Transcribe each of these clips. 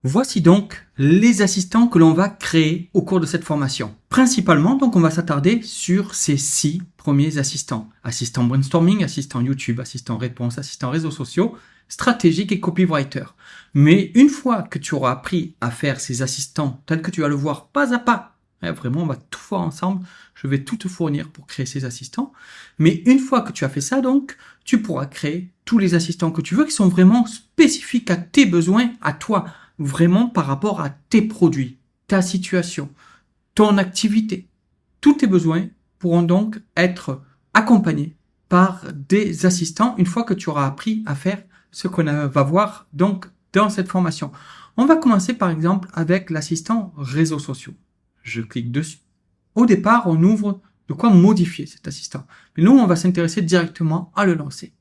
Voici donc les assistants que l'on va créer au cours de cette formation. Principalement, donc, on va s'attarder sur ces 6 premiers assistants. Assistant brainstorming, assistant YouTube, assistant réponse, assistant réseaux sociaux, stratégique et copywriter. Mais une fois que tu auras appris à faire ces assistants tels que tu vas le voir pas à pas, vraiment, on va tout faire ensemble. Je vais tout te fournir pour créer ces assistants. Mais une fois que tu as fait ça, donc, tu pourras créer tous les assistants que tu veux qui sont vraiment spécifiques à tes besoins, à toi. Vraiment par rapport à tes produits, ta situation, ton activité. Tous tes besoins pourront donc être accompagnés par des assistants une fois que tu auras appris à faire ce qu'on va voir donc dans cette formation. On va commencer par exemple avec l'assistant réseaux sociaux. Je clique dessus. Au départ, on ouvre de quoi modifier cet assistant. Mais nous, on va s'intéresser directement à le lancer.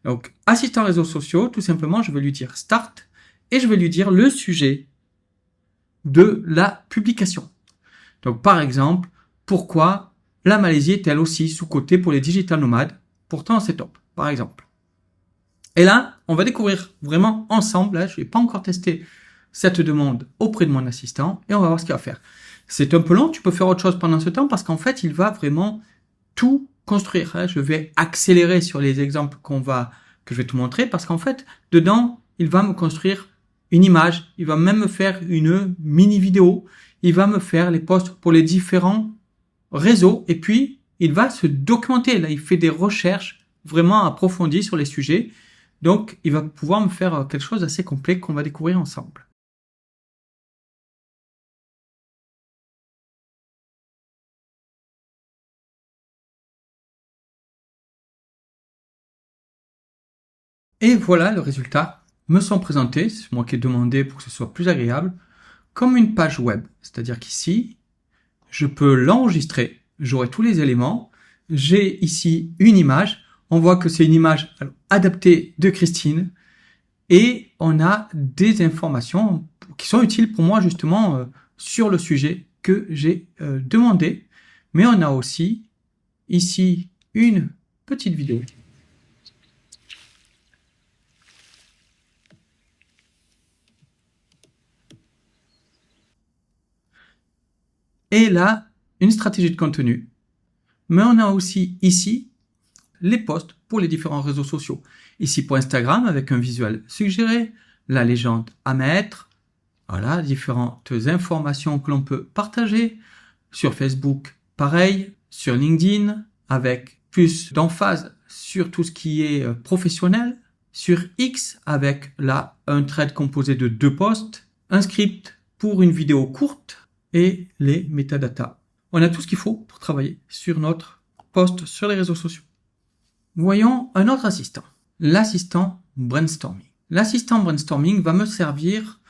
Donc, assistant réseaux sociaux, tout simplement, je vais lui dire Start. Et je vais lui dire le sujet de la publication. Donc, par exemple, pourquoi la Malaisie est elle aussi sous-cotée pour les digital nomades? Pourtant, c'est top, par exemple. Et là, on va découvrir vraiment ensemble, là, je vais pas encore tester cette demande auprès de mon assistant et on va voir ce qu'il va faire. C'est un peu long, tu peux faire autre chose pendant ce temps parce qu'en fait, il va vraiment tout construire. Je vais accélérer sur les exemples que je vais te montrer parce qu'en fait, dedans, il va me construire une image, il va même me faire une mini vidéo, il va me faire les posts pour les différents réseaux et puis il va se documenter. Là, il fait des recherches vraiment approfondies sur les sujets. Donc, il va pouvoir me faire quelque chose d'assez complet qu'on va découvrir ensemble. Et voilà, le résultat me sont présentés, c'est moi qui ai demandé pour que ce soit plus agréable, comme une page web. C'est-à-dire qu'ici, je peux l'enregistrer, j'aurai tous les éléments, j'ai ici une image, on voit que c'est une image adaptée de Christine, et on a des informations qui sont utiles pour moi justement sur le sujet que j'ai demandé. Mais on a aussi ici une petite vidéo. Et là, une stratégie de contenu. Mais on a aussi ici les posts pour les différents réseaux sociaux. Ici pour Instagram avec un visuel suggéré, la légende à mettre, voilà, différentes informations que l'on peut partager. Sur Facebook, pareil. Sur LinkedIn, avec plus d'emphase sur tout ce qui est professionnel. Sur X, avec là un thread composé de 2 posts. Un script pour une vidéo courte et les métadatas. On a tout ce qu'il faut pour travailler sur notre post sur les réseaux sociaux. Voyons un autre assistant, l'assistant brainstorming. L'assistant brainstorming va me servir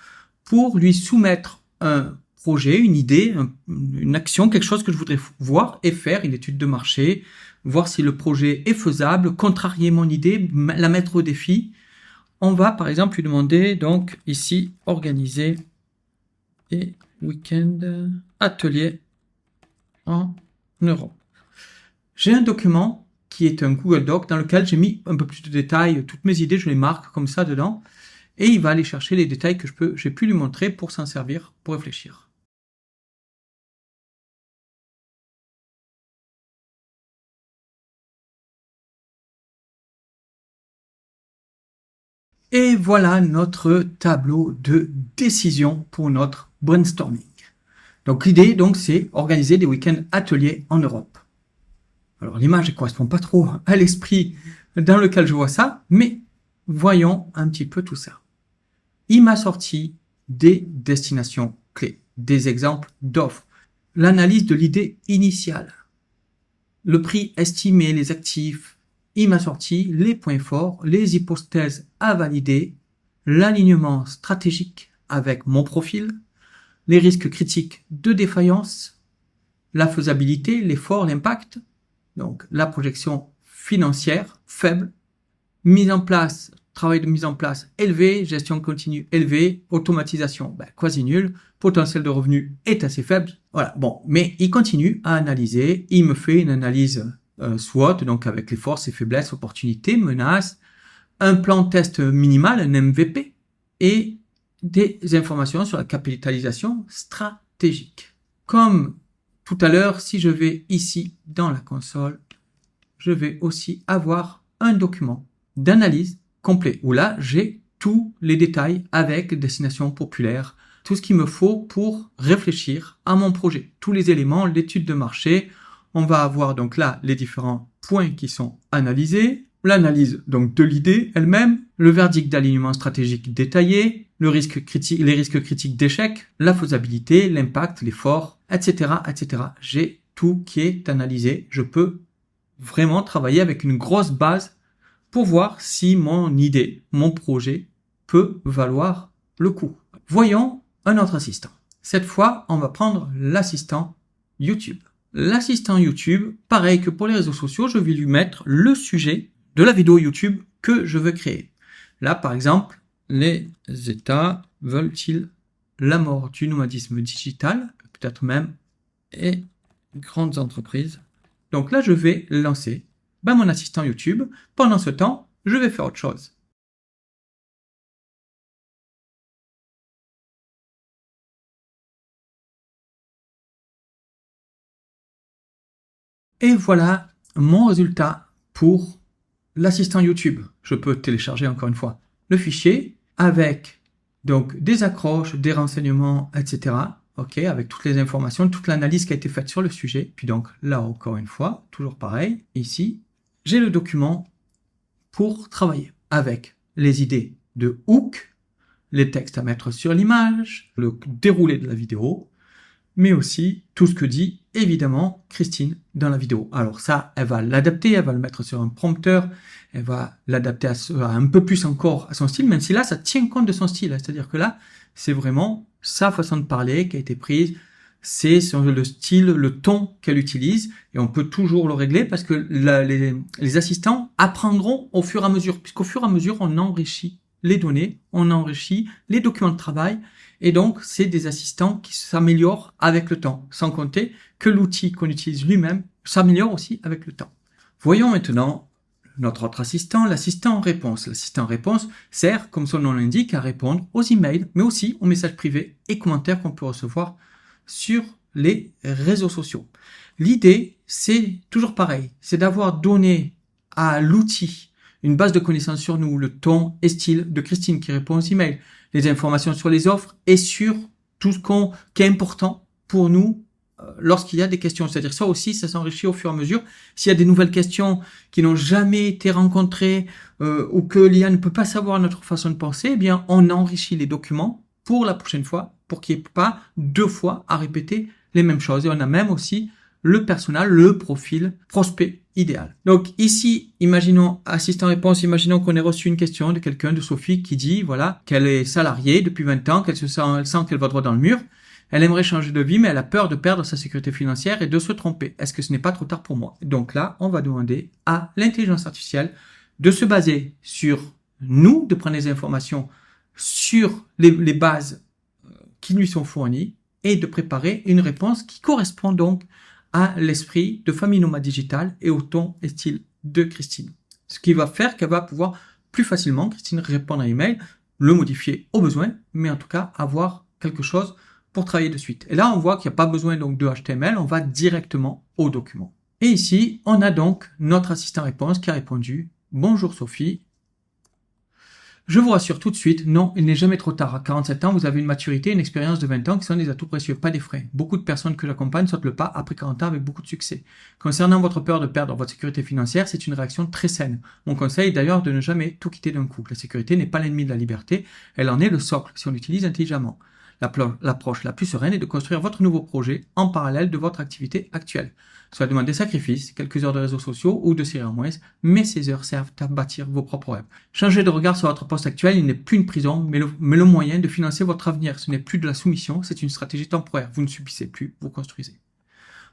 pour lui soumettre un projet, une idée, une action, quelque chose que je voudrais voir et faire, une étude de marché, voir si le projet est faisable, contrarier mon idée, la mettre au défi. On va par exemple lui demander donc ici organiser et week-end atelier en Europe. J'ai un document qui est un Google Doc dans lequel j'ai mis un peu plus de détails, toutes mes idées, je les marque comme ça dedans, et il va aller chercher les détails que j'ai pu lui montrer pour s'en servir, pour réfléchir. Et voilà notre tableau de décision pour notre brainstorming. Donc l'idée, donc, c'est organiser des week-ends ateliers en Europe. Alors l'image ne correspond pas trop à l'esprit dans lequel je vois ça, mais voyons un petit peu tout ça. Il m'a sorti des destinations clés, des exemples d'offres, l'analyse de l'idée initiale, le prix estimé, les actifs. Il m'a sorti les points forts, les hypothèses à valider, l'alignement stratégique avec mon profil, les risques critiques de défaillance, la faisabilité, l'effort, l'impact, donc la projection financière faible, travail de mise en place élevé, gestion continue élevée, automatisation quasi nulle, potentiel de revenu est assez faible. Voilà, bon, mais il continue à analyser, il me fait une analyse SWOT, donc avec les forces et faiblesses, opportunités, menaces, un plan de test minimal, un MVP, et des informations sur la capitalisation stratégique. Comme tout à l'heure, si je vais ici dans la console, je vais aussi avoir un document d'analyse complet où là, j'ai tous les détails avec destination populaire, tout ce qu'il me faut pour réfléchir à mon projet, tous les éléments, l'étude de marché. On va avoir donc là les différents points qui sont analysés, l'analyse donc de l'idée elle-même, le verdict d'alignement stratégique détaillé, les risques critiques d'échec, la faisabilité, l'impact, l'effort, etc., etc. J'ai tout qui est analysé. Je peux vraiment travailler avec une grosse base pour voir si mon idée, mon projet peut valoir le coup. Voyons un autre assistant. Cette fois, on va prendre l'assistant YouTube. L'assistant YouTube, pareil que pour les réseaux sociaux, je vais lui mettre le sujet de la vidéo YouTube que je veux créer. Là, par exemple, les États veulent-ils la mort du nomadisme digital, peut-être même, et grandes entreprises. Donc là, je vais lancer mon assistant YouTube. Pendant ce temps, je vais faire autre chose. Et voilà mon résultat pour l'assistant YouTube. Je peux télécharger encore une fois le fichier avec donc des accroches, des renseignements, etc. Ok, avec toutes les informations, toute l'analyse qui a été faite sur le sujet. Puis donc là encore une fois, toujours pareil, ici, j'ai le document pour travailler avec les idées de hook, les textes à mettre sur l'image, le déroulé de la vidéo, mais aussi tout ce que dit évidemment Christine dans la vidéo. Alors ça, elle va l'adapter, elle va le mettre sur un prompteur, elle va l'adapter à un peu plus encore à son style, même si là, ça tient compte de son style. C'est-à-dire que là, c'est vraiment sa façon de parler qui a été prise, c'est sur le style, le ton qu'elle utilise, et on peut toujours le régler parce que les assistants apprendront au fur et à mesure, puisqu'au fur et à mesure, on enrichit les données, on enrichit les documents de travail, et donc c'est des assistants qui s'améliorent avec le temps, sans compter que l'outil qu'on utilise lui-même s'améliore aussi avec le temps. Voyons maintenant notre autre assistant, l'assistant réponse. L'assistant réponse sert, comme son nom l'indique, à répondre aux emails, mais aussi aux messages privés et commentaires qu'on peut recevoir sur les réseaux sociaux. L'idée, c'est toujours pareil, c'est d'avoir donné à l'outil une base de connaissances sur nous, le ton et style de Christine qui répond aux emails, les informations sur les offres et sur tout ce qui est important pour nous lorsqu'il y a des questions. C'est-à-dire ça aussi, ça s'enrichit au fur et à mesure. S'il y a des nouvelles questions qui n'ont jamais été rencontrées ou que l'IA ne peut pas savoir notre façon de penser, eh bien, on enrichit les documents pour la prochaine fois, pour qu'il n'y ait pas 2 fois à répéter les mêmes choses. Et on a même aussi le personnel, le profil prospect idéal. Donc ici, imaginons, assistant réponse, imaginons qu'on ait reçu une question de quelqu'un, de Sophie, qui dit, voilà, qu'elle est salariée depuis 20 ans, elle sent qu'elle va droit dans le mur. Elle aimerait changer de vie, mais elle a peur de perdre sa sécurité financière et de se tromper. Est-ce que ce n'est pas trop tard pour moi? Donc là, on va demander à l'intelligence artificielle de se baser sur nous, de prendre les informations sur les bases qui lui sont fournies et de préparer une réponse qui correspond donc à l'esprit de Famille Nomade Digital et au ton et style de Christine. Ce qui va faire qu'elle va pouvoir plus facilement, Christine, répondre à l'email, le modifier au besoin, mais en tout cas avoir quelque chose pour travailler de suite. Et là, on voit qu'il n'y a pas besoin donc de HTML, on va directement au document. Et ici, on a donc notre assistant réponse qui a répondu « Bonjour Sophie ». Je vous rassure tout de suite, non, il n'est jamais trop tard. À 47 ans, vous avez une maturité, une expérience de 20 ans qui sont des atouts précieux, pas des frais. Beaucoup de personnes que j'accompagne sautent le pas après 40 ans avec beaucoup de succès. Concernant votre peur de perdre votre sécurité financière, c'est une réaction très saine. Mon conseil est d'ailleurs de ne jamais tout quitter d'un coup. La sécurité n'est pas l'ennemi de la liberté, elle en est le socle si on l'utilise intelligemment. L'approche la plus sereine est de construire votre nouveau projet en parallèle de votre activité actuelle. Cela demande des sacrifices, quelques heures de réseaux sociaux ou de séries en moins, mais ces heures servent à bâtir vos propres rêves. Changer de regard sur votre poste actuel, il n'est plus une prison, mais le moyen de financer votre avenir. Ce n'est plus de la soumission, c'est une stratégie temporaire. Vous ne subissez plus, vous construisez.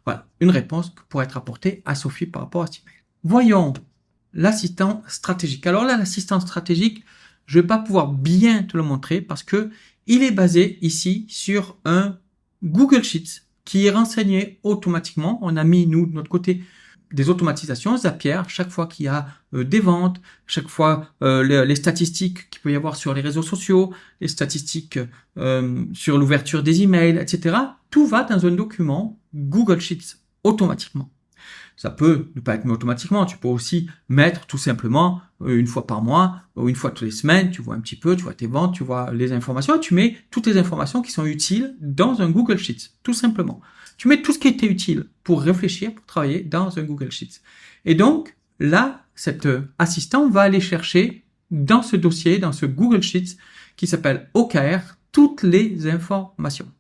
Voilà, une réponse qui pourrait être apportée à Sophie par rapport à cet email. Voyons l'assistant stratégique. Alors là, l'assistant stratégique, je ne vais pas pouvoir bien te le montrer parce que il est basé ici sur un Google Sheets qui est renseigné automatiquement. On a mis, nous, de notre côté, des automatisations Zapier chaque fois qu'il y a des ventes, chaque fois les statistiques qu'il peut y avoir sur les réseaux sociaux, les statistiques sur l'ouverture des emails, etc. Tout va dans un document Google Sheets automatiquement. Ça peut ne pas être mis automatiquement. Tu peux aussi mettre tout simplement une fois par mois ou une fois toutes les semaines. Tu vois un petit peu, tu vois tes ventes, tu vois les informations. Et tu mets toutes les informations qui sont utiles dans un Google Sheets, tout simplement. Tu mets tout ce qui était utile pour réfléchir, pour travailler dans un Google Sheets. Et donc, là, cet assistant va aller chercher dans ce dossier, dans ce Google Sheets qui s'appelle OKR, toutes les informations.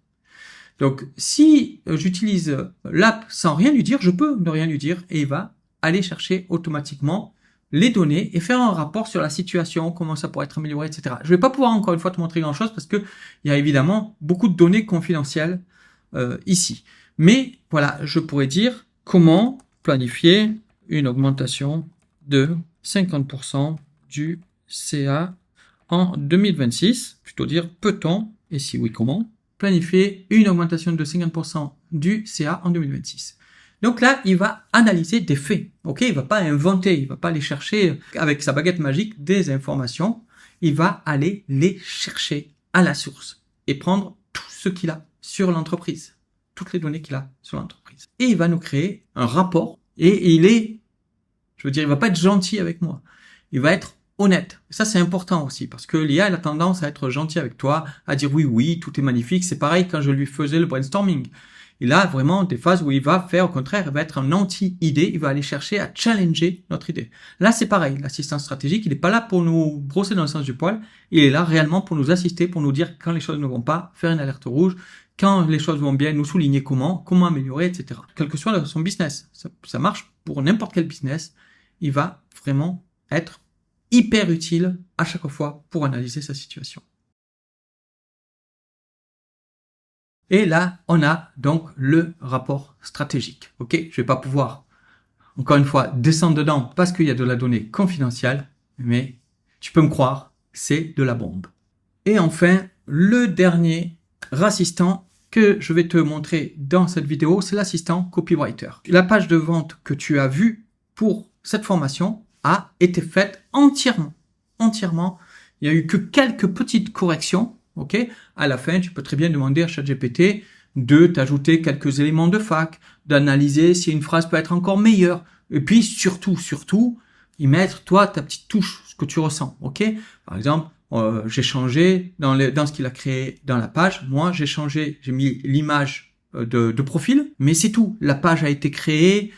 Donc, si j'utilise l'app sans rien lui dire, je peux ne rien lui dire et il va aller chercher automatiquement les données et faire un rapport sur la situation, comment ça pourrait être amélioré, etc. Je vais pas pouvoir encore une fois te montrer grand-chose parce que il y a évidemment beaucoup de données confidentielles ici. Mais voilà, je pourrais dire comment planifier une augmentation de 50% du CA en 2026. Plutôt dire peut-on, et si oui, comment planifier une augmentation de 50% du CA en 2026. Donc là, il va analyser des faits. Ok, il va pas inventer, il va pas aller chercher avec sa baguette magique des informations. Il va aller les chercher à la source et prendre tout ce qu'il a sur l'entreprise, toutes les données qu'il a sur l'entreprise. Et il va nous créer un rapport. Et il va pas être gentil avec moi. Il va être honnête. Ça, c'est important aussi, parce que l'IA, elle a tendance à être gentil avec toi, à dire oui, tout est magnifique. C'est pareil quand je lui faisais le brainstorming. Il a vraiment des phases où il va faire, au contraire, il va être un anti-idée, il va aller chercher à challenger notre idée. Là, c'est pareil. L'assistant stratégique, il n'est pas là pour nous brosser dans le sens du poil. Il est là réellement pour nous assister, pour nous dire quand les choses ne vont pas, faire une alerte rouge, quand les choses vont bien, nous souligner comment améliorer, etc. Quel que soit son business. Ça marche pour n'importe quel business. Il va vraiment être hyper utile à chaque fois pour analyser sa situation. Et là, on a donc le rapport stratégique. Ok, je vais pas pouvoir, encore une fois, descendre dedans parce qu'il y a de la donnée confidentielle, mais tu peux me croire, c'est de la bombe. Et enfin, le dernier assistant que je vais te montrer dans cette vidéo, c'est l'assistant copywriter. La page de vente que tu as vue pour cette formation a été faite entièrement. Il n'y a eu que quelques petites corrections. Ok. À la fin, tu peux très bien demander à ChatGPT de t'ajouter quelques éléments de fac, d'analyser si une phrase peut être encore meilleure. Et puis surtout, y mettre toi ta petite touche, ce que tu ressens. Ok. Par exemple, j'ai changé dans ce qu'il a créé dans la page. Moi, j'ai mis l'image de profil, mais c'est tout. La page a été créée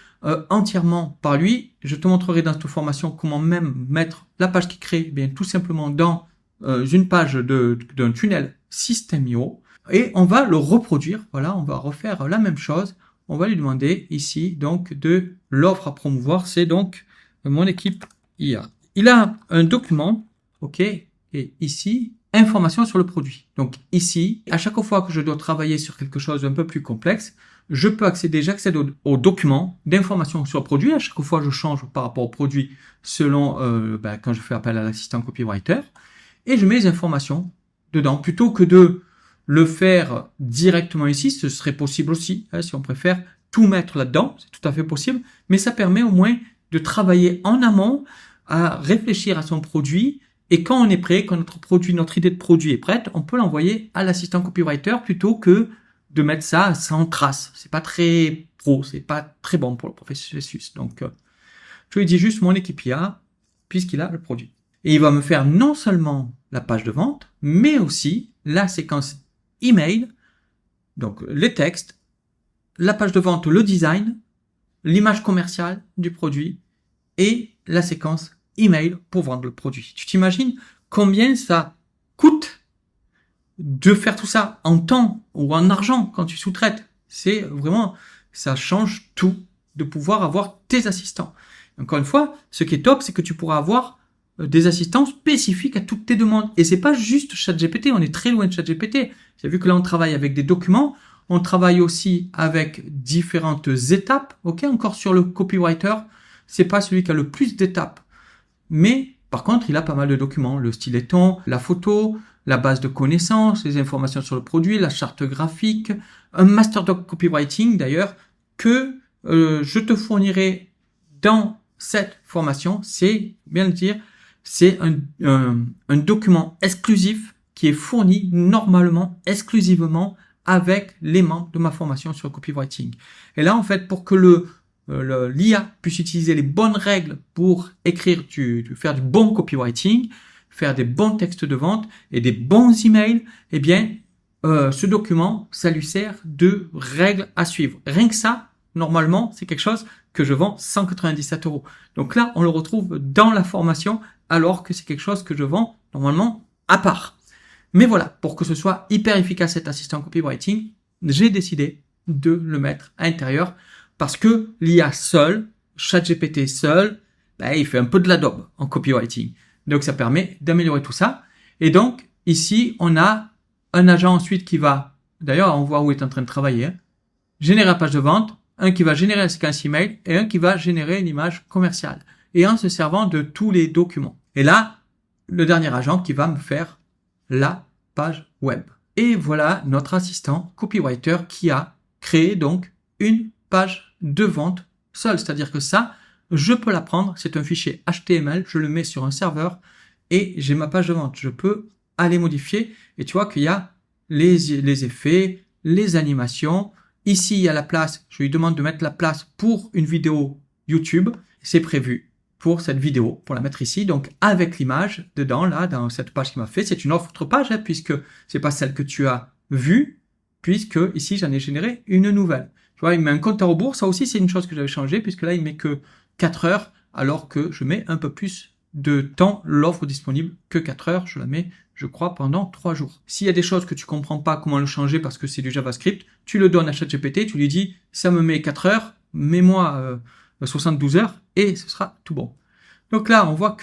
entièrement par lui. Je te montrerai dans cette formation comment même mettre la page qu'il crée, bien tout simplement dans une page d'un tunnel System.io et on va le reproduire. Voilà, on va refaire la même chose. On va lui demander ici donc de l'offre à promouvoir. C'est donc mon équipe IA. Il a un document, ok, et ici information sur le produit. Donc ici, à chaque fois que je dois travailler sur quelque chose d'un peu plus complexe, j'accède au document d'informations sur le produit. À chaque fois, je change par rapport au produit selon quand je fais appel à l'assistant copywriter et je mets les informations dedans. Plutôt que de le faire directement ici, ce serait possible aussi, hein, si on préfère tout mettre là-dedans, c'est tout à fait possible, mais ça permet au moins de travailler en amont, à réfléchir à son produit, et quand on est prêt, quand notre idée de produit est prête, on peut l'envoyer à l'assistant copywriter plutôt que de mettre ça sans trace. C'est pas très pro, c'est pas très bon pour le processus. Donc, je lui dis juste mon équipe IA, puisqu'il a le produit. Et il va me faire non seulement la page de vente, mais aussi la séquence email, donc les textes, la page de vente, le design, l'image commerciale du produit et la séquence email pour vendre le produit. Tu t'imagines combien ça coûte de faire tout ça en temps ou en argent quand tu sous-traites? C'est vraiment, ça change tout de pouvoir avoir tes assistants. Encore une fois, ce qui est top, c'est que tu pourras avoir des assistants spécifiques à toutes tes demandes. Et c'est pas juste ChatGPT, on est très loin de ChatGPT. Tu as vu que là, on travaille avec des documents, on travaille aussi avec différentes étapes. Ok, encore sur le copywriter, c'est pas celui qui a le plus d'étapes. Mais, par contre, il a pas mal de documents. Le styletton, la photo, la base de connaissances, les informations sur le produit, la charte graphique, un master doc copywriting d'ailleurs, que je te fournirai dans cette formation, c'est bien le dire, c'est un document exclusif qui est fourni normalement, exclusivement avec les membres de ma formation sur le copywriting. Et là, en fait, pour que l'IA puisse utiliser les bonnes règles pour écrire, faire du bon copywriting, faire des bons textes de vente et des bons emails, eh bien, ce document, ça lui sert de règles à suivre. Rien que ça, normalement, c'est quelque chose que je vends 197 €. Donc là, on le retrouve dans la formation, alors que c'est quelque chose que je vends normalement à part. Mais voilà, pour que ce soit hyper efficace cet assistant copywriting, j'ai décidé de le mettre à l'intérieur parce que l'IA seul, ChatGPT seul, il fait un peu de la daube en copywriting. Donc ça permet d'améliorer tout ça. Et donc ici, on a un agent ensuite qui va, d'ailleurs on voit où il est en train de travailler, générer la page de vente, un qui va générer la séquence email et un qui va générer une image commerciale. Et en se servant de tous les documents. Et là, le dernier agent qui va me faire la page web. Et voilà notre assistant copywriter qui a créé donc une page de vente seule. C'est-à-dire que ça, je peux la prendre, c'est un fichier HTML, je le mets sur un serveur et j'ai ma page de vente. Je peux aller modifier et tu vois qu'il y a les effets, les animations. Ici, il y a la place, je lui demande de mettre la place pour une vidéo YouTube. C'est prévu pour cette vidéo, pour la mettre ici, donc avec l'image dedans, là, dans cette page qu'il m'a fait. C'est une autre page, puisque c'est pas celle que tu as vue, puisque ici, j'en ai généré une nouvelle. Tu vois, il met un compte à rebours. Ça aussi, c'est une chose que j'avais changé, puisque là, il met que 4 heures, alors que je mets un peu plus de temps l'offre disponible que 4 heures. Je la mets, je crois, pendant 3 jours. S'il y a des choses que tu comprends pas comment le changer parce que c'est du JavaScript, tu le donnes à ChatGPT, tu lui dis, ça me met 4 heures, mets-moi 72 heures et ce sera tout bon. Donc là, on voit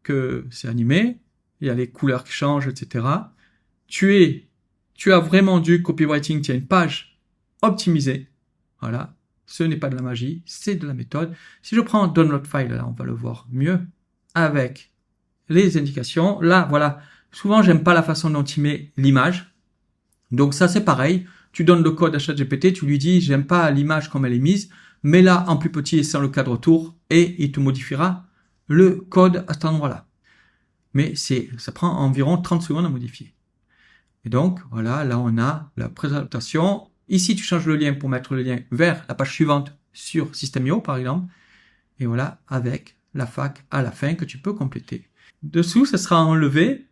que c'est animé, il y a les couleurs qui changent, etc. Tu as vraiment du copywriting, tu as une page optimisée. Voilà, ce n'est pas de la magie, c'est de la méthode. Si je prends Download File, là, on va le voir mieux avec les indications. Là, voilà, souvent, j'aime pas la façon dont il met l'image. Donc ça, c'est pareil. Tu donnes le code à ChatGPT, tu lui dis, j'aime pas l'image comme elle est mise, mais là, en plus petit et sans le cadre autour, et il te modifiera le code à cet endroit-là. Mais ça prend environ 30 secondes à modifier. Et donc, voilà, là, on a la présentation. Ici, tu changes le lien pour mettre le lien vers la page suivante sur System.io, par exemple. Et voilà, avec la FAQ à la fin que tu peux compléter. Dessous, ça sera enlevé.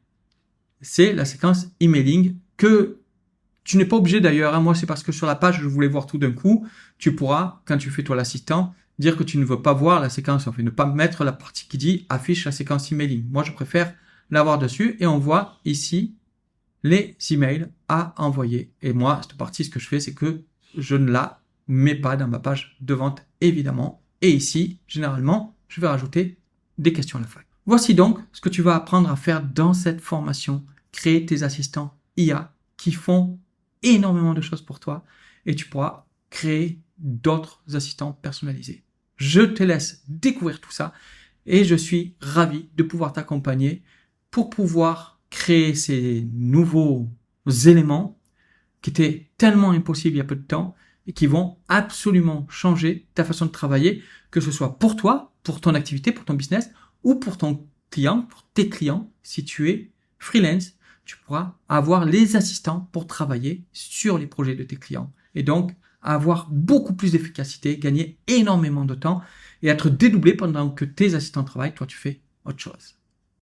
C'est la séquence emailing que tu n'es pas obligé d'ailleurs. Moi, c'est parce que sur la page, je voulais voir tout d'un coup. Tu pourras, quand tu fais toi l'assistant, dire que tu ne veux pas voir la séquence, en fait, ne pas mettre la partie qui dit affiche la séquence emailing. Moi, je préfère l'avoir dessus et on voit ici les emails à envoyer. Et moi, cette partie, ce que je fais, c'est que je ne la mets pas dans ma page de vente, évidemment. Et ici, généralement, je vais rajouter des questions à la fin. Voici donc ce que tu vas apprendre à faire dans cette formation. Créer tes assistants IA qui font énormément de choses pour toi et tu pourras créer d'autres assistants personnalisés. Je te laisse découvrir tout ça et je suis ravi de pouvoir t'accompagner pour pouvoir créer ces nouveaux éléments qui étaient tellement impossibles il y a peu de temps et qui vont absolument changer ta façon de travailler, que ce soit pour toi, pour ton activité, pour ton business ou pour ton client, pour tes clients. Si tu es freelance, tu pourras avoir les assistants pour travailler sur les projets de tes clients et donc avoir beaucoup plus d'efficacité, gagner énormément de temps et être dédoublé pendant que tes assistants travaillent. Toi, tu fais autre chose.